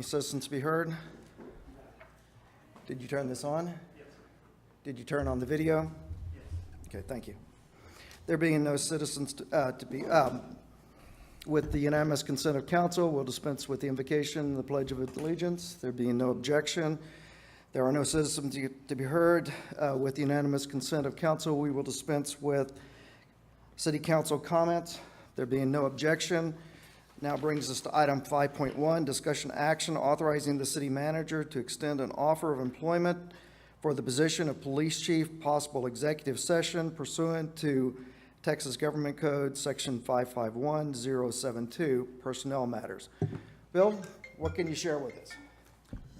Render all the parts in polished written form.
Citizens be heard? Did you turn this on? Yes. Did you turn on the video? Yes. Okay, thank you. There being no citizens with the unanimous consent of council, we'll dispense with the invocation and the Pledge of Allegiance. There being no objection, there are no citizens to be heard. With the unanimous consent of council, we will dispense with city council comments. There being no objection, now brings us to item 5.1, discussion action authorizing the city manager to extend an offer of employment for the position of police chief, possible executive session pursuant to Texas Government Code Section 551072, personnel matters. Bill, what can you share with us?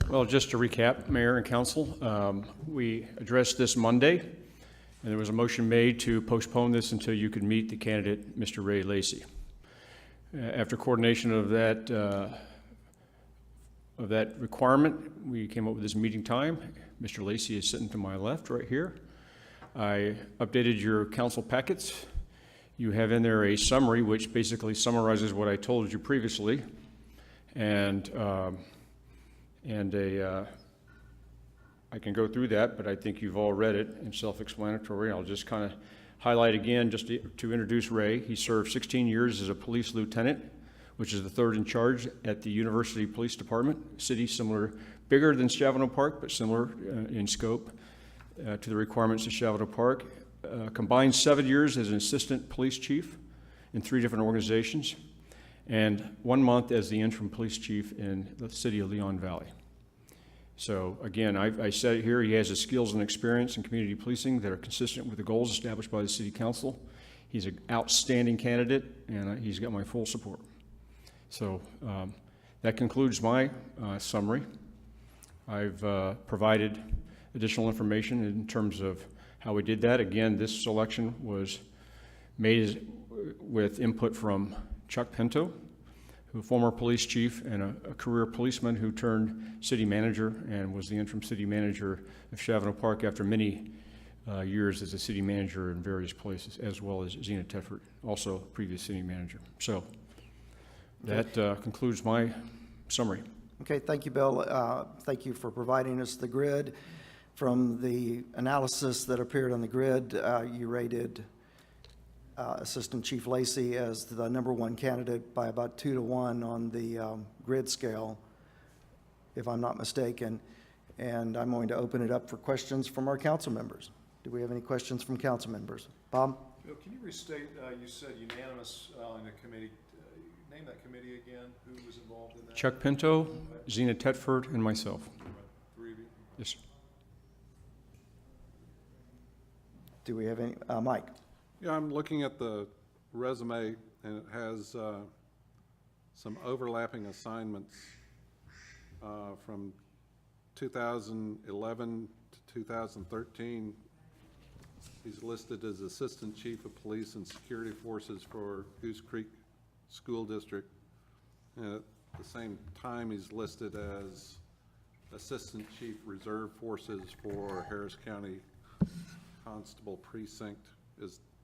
Well, just to recap, Mayor and Council, we addressed this Monday, and there was a motion made to postpone this until you could meet the candidate, Mr. Ray Lacey. After coordination of that requirement, we came up with this meeting time. Mr. Lacey is sitting to my left right here. I updated your council packets. You have in there a summary which basically summarizes what I told you previously, and I can go through that, but I think you've all read it and self-explanatory. I'll just kind of highlight again, just to introduce Ray. He served 16 years as a police lieutenant, which is the third in charge at the University Police Department. City similar, bigger than Chavano Park, but similar in scope to the requirements of Chavano Park. Combined 7 years as an assistant police chief in 3 different organizations, and 1 month as the interim police chief in the city of Leon Valley. So again, I said it here, he has the skills and experience in community policing that are consistent with the goals established by the City Council. He's an outstanding candidate, and he's got my full support. So that concludes my summary. I've provided additional information in terms of how we did that. Again, this selection was made with input from Chuck Pinto, who a former police chief and a career policeman who turned city manager and was the interim city manager of Chavano Park after many years as a city manager in various places, as well as Zena Tedford, also previous city manager. So that concludes my summary. Okay, thank you, Bill. Thank you for providing us the grid. From the analysis that appeared on the grid, you rated Assistant Chief Lacey as the #1 candidate by about 2 to 1 on the grid scale, if I'm not mistaken. And I'm going to open it up for questions from our council members. Do we have any questions from council members? Bob? Bill, can you restate, you said unanimous in the committee. Name that committee again. Who was involved in that? Chuck Pinto, Zena Tedford, and myself. 3 of you? Yes, sir. Do we have any? Mike? Yeah, I'm looking at the resume, and it has some overlapping assignments from 2011 to 2013. He's listed as Assistant Chief of Police and Security Forces for Goose Creek School District. And at the same time, he's listed as Assistant Chief Reserve Forces for Harris County Constable Precinct.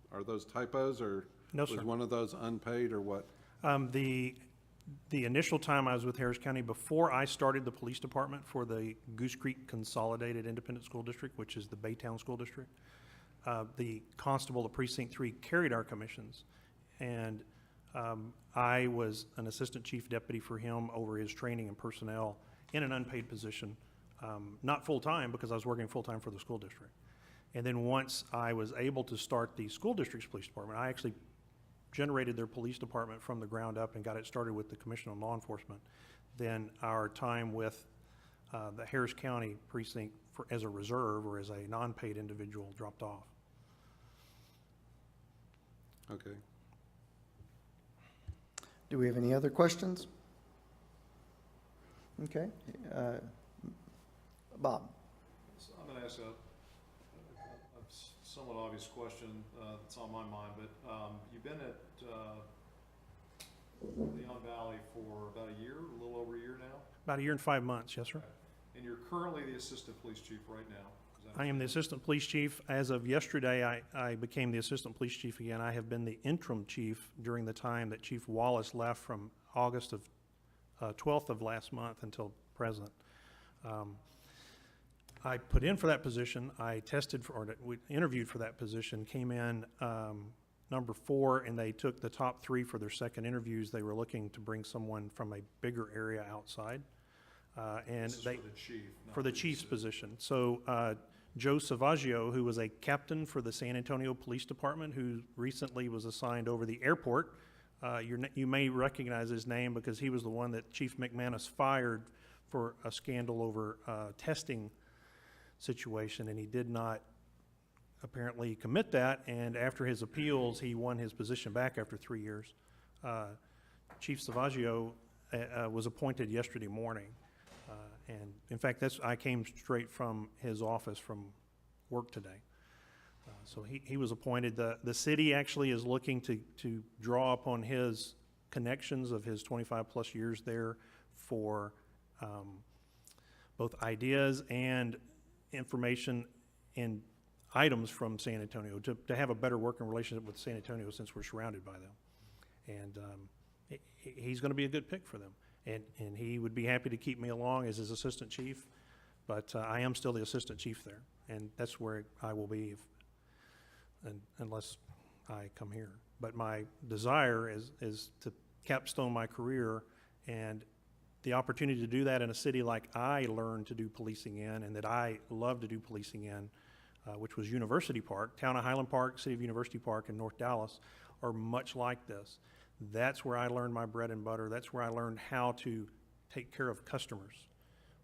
Are those typos, or no, sir. Was one of those unpaid, or what? The initial time I was with Harris County, before I started the police department for the Goose Creek Consolidated Independent School District, which is the Baytown School District, the constable of Precinct 3 carried our commissions, and I was an assistant chief deputy for him over his training and personnel in an unpaid position, not full-time because I was working full-time for the school district. And then once I was able to start the school district's police department, I actually generated their police department from the ground up and got it started with the Commission on Law Enforcement. Then our time with the Harris County precinct as a reserve or as a non-paid individual dropped off. Okay. Do we have any other questions? Okay. Bob? So I'm going to ask a somewhat obvious question that's on my mind, but you've been at Leon Valley for about a year, a little over a year now? About a year and 5 months, yes, sir. Okay. And you're currently the assistant police chief right now? I am the assistant police chief. As of yesterday, I became the assistant police chief again. I have been the interim chief during the time that Chief Wallace left from August of 12th of last month until present. I put in for that position. I tested for, or we interviewed for that position, came in number 4, and they took the top 3 for their second interviews. They were looking to bring someone from a bigger area outside. And This is they, for the chief. not for the chief's position. So Joe Savaggio, who was a captain for the San Antonio Police Department, who recently was assigned over the airport, you may recognize his name because he was the one that Chief McManus fired for a scandal over testing situation, and he did not apparently commit that, and after his appeals, he won his position back after 3 years. Chief Savaggio was appointed yesterday morning, and in fact, I came straight from his office from work today. So he was appointed. The city actually is looking to draw upon his connections of his 25-plus years there for both ideas and information and items from San Antonio to have a better working relationship with San Antonio since we're surrounded by them. And he's going to be a good pick for them. And he would be happy to keep me along as his assistant chief, but I am still the assistant chief there, and that's where I will be unless I come here. But my desire is to capstone my career, and the opportunity to do that in a city like I learned to do policing in and that I love to do policing in, which was University Park. Town of Highland Park, City of University Park, and North Dallas are much like this. That's where I learned my bread and butter. That's where I learned how to take care of customers,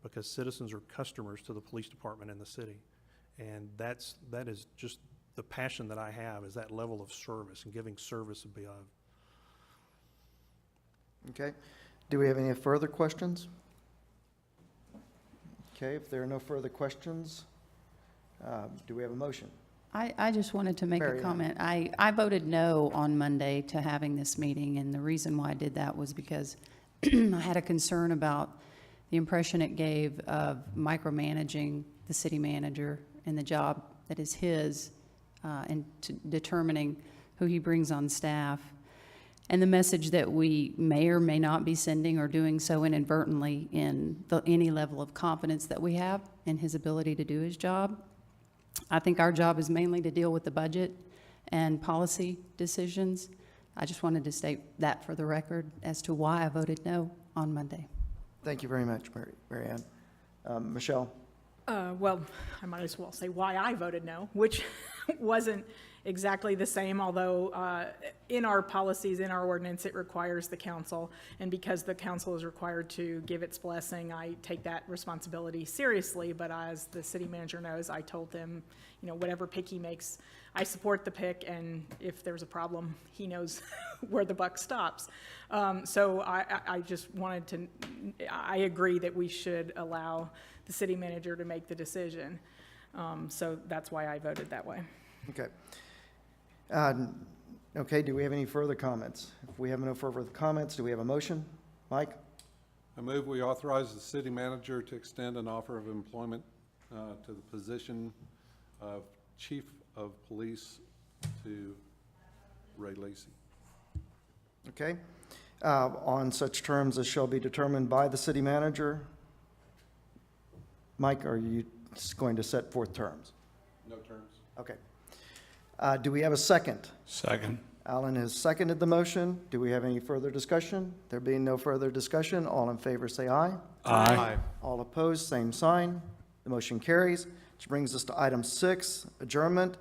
because citizens are customers to the police department in the city. And that is just the passion that I have, is that level of service and giving service above. Okay. Do we have any further questions? Okay, if there are no further questions, do we have a motion? I just wanted to make Mary a Ann. comment. I voted no on Monday to having this meeting, and the reason why I did that was because I had a concern about the impression it gave of micromanaging the city manager and the job that is his, and determining who he brings on staff, and the message that we may or may not be sending or doing so inadvertently in any level of confidence that we have in his ability to do his job. I think our job is mainly to deal with the budget and policy decisions. I just wanted to state that for the record as to why I voted no on Monday. Thank you very much, Mary Ann. Michelle? Well, I might as well say why I voted no, which wasn't exactly the same, although in our policies, in our ordinance, it requires the council. And because the council is required to give its blessing, I take that responsibility seriously. But as the city manager knows, I told him, whatever pick he makes, I support the pick. And if there's a problem, he knows where the buck stops. So I just wanted to, I agree that we should allow the city manager to make the decision. So that's why I voted that way. Okay. Okay, do we have any further comments? If we have no further comments, do we have a motion? Mike? I move we authorize the city manager to extend an offer of employment to the position of chief of police to Ray Lacy. Okay. On such terms as shall be determined by the city manager. Mike, are you going to set forth terms? No terms. Okay. Do we have a second? Second. Alan has seconded the motion. Do we have any further discussion? There being no further discussion, all in favor say aye. Aye. All opposed, same sign. The motion carries, which brings us to item 6, adjournment.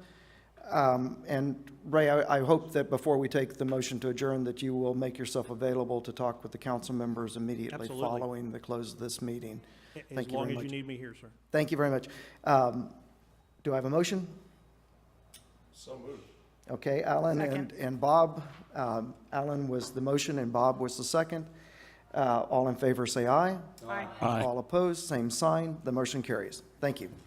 And Ray, I hope that before we take the motion to adjourn, that you will make yourself available to talk with the council members immediately Absolutely. following the close of this meeting. As Thank you long very as you much. need me here, sir. Thank you very much. Do I have a motion? So moved. Okay, Alan Second. and Bob. Alan was the motion and Bob was the second. All in favor say aye. Aye. Aye. All opposed, same sign. The motion carries. Thank you.